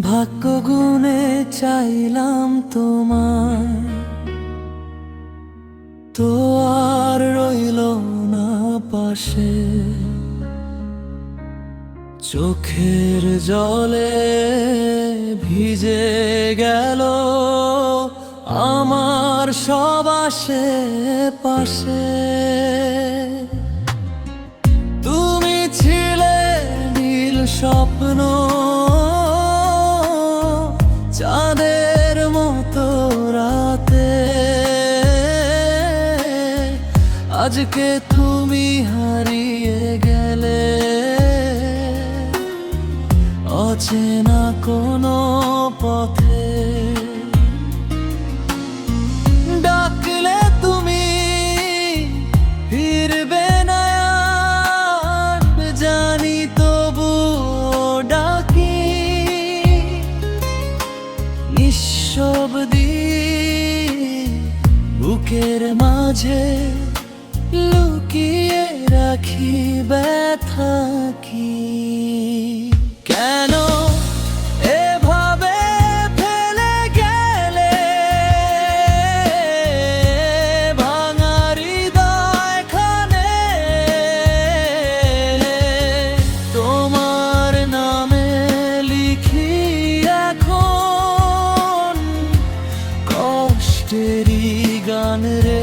ভাগ্য গুণে চাইলাম তোমায়, তো আর রইল না পাশে। চোখের জলে ভিজে গেল আমার সব আশেপাশে। তুমি ছিলে নীল স্বপ্ন, চাঁদের মতো রাতে। আজকে তুমি হারিয়ে গেলে অচেনা কোনো পথে। ডাকলে তুমি ফিরবে না আর, জানি তবু ডাকি নিঃশব্দে বুকের মাঝে লুকিয়ে রাখি ব্যথা কি। কেন এভাবে ফেলে গেলে ভাঙা হৃদয়খানে? তোমার নামে লিখি এখন কষ্টেরই গান রে।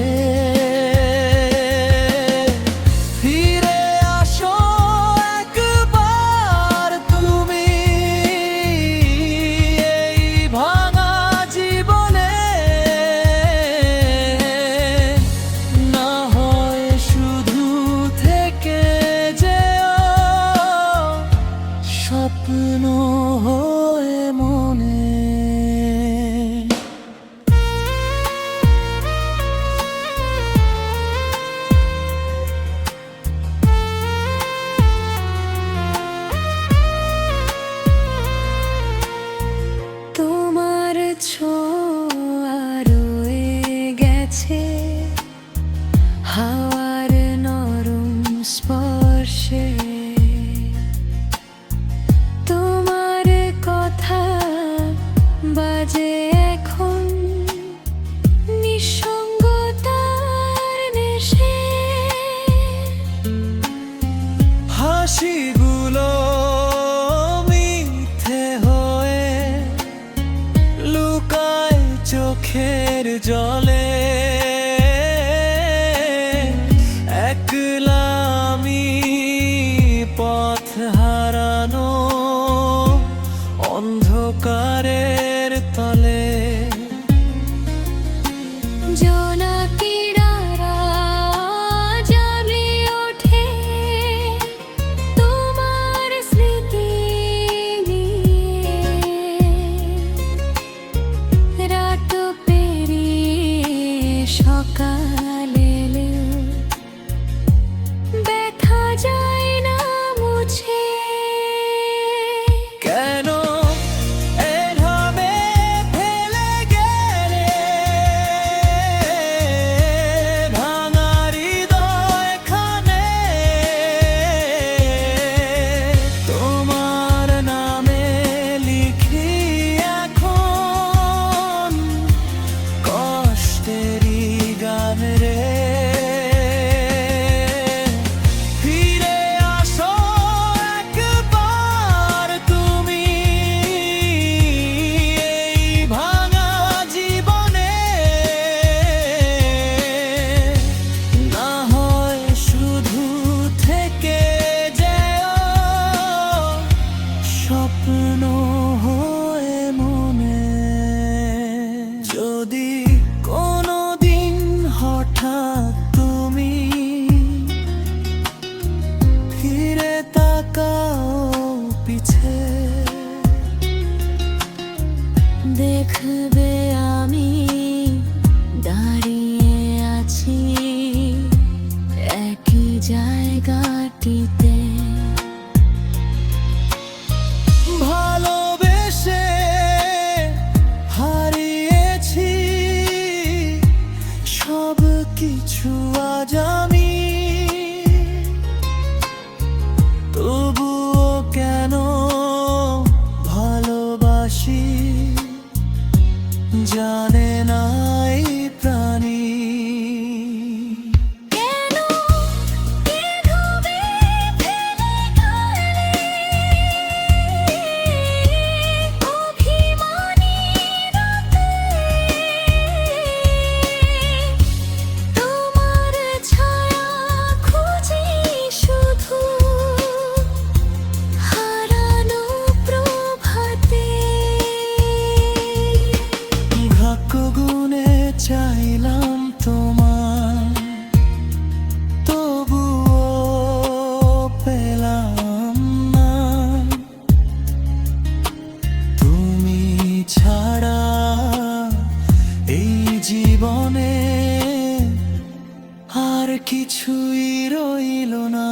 স্বপ্ন হয়ে মনে। তোমার ছোঁয়া রয়ে গেছে হাওয়ার নরম স্পর্শে। তোমার কথা বাজে এখন নিঃসঙ্গতার নেশে। হাসিগুলো মিথ্যে হয়ে লুকায় চোখের জলে। একলা আমি পথ হারানো অন্ধকারের তলে। জোনাকিরা জাগলে ওঠে তোমার স্মৃতি নিয়ে। রাত পেরিয়ে সকাল এলে ব্যথা যায় না মুছে। কেন এভাবে ফেলে গেলে ভাঙা হৃদয়খানে? তোমার নামে লিখি এখন কষ্টেরই গান রে। ফিরে আসো একবার তুমি এই ভাঙা জীবনে। না হয় শুধু থেকে যেও স্বপ্ন হয়ে মনে। যদি কোনো দিন হঠাৎ তুমি ফিরে তাকাও পিছে, দেখবে আমি দাঁড়িয়ে আছি একই জায়গাটিতে। ভালোবেসে ছাড়া এই জীবনে আর কিছুই রইল না।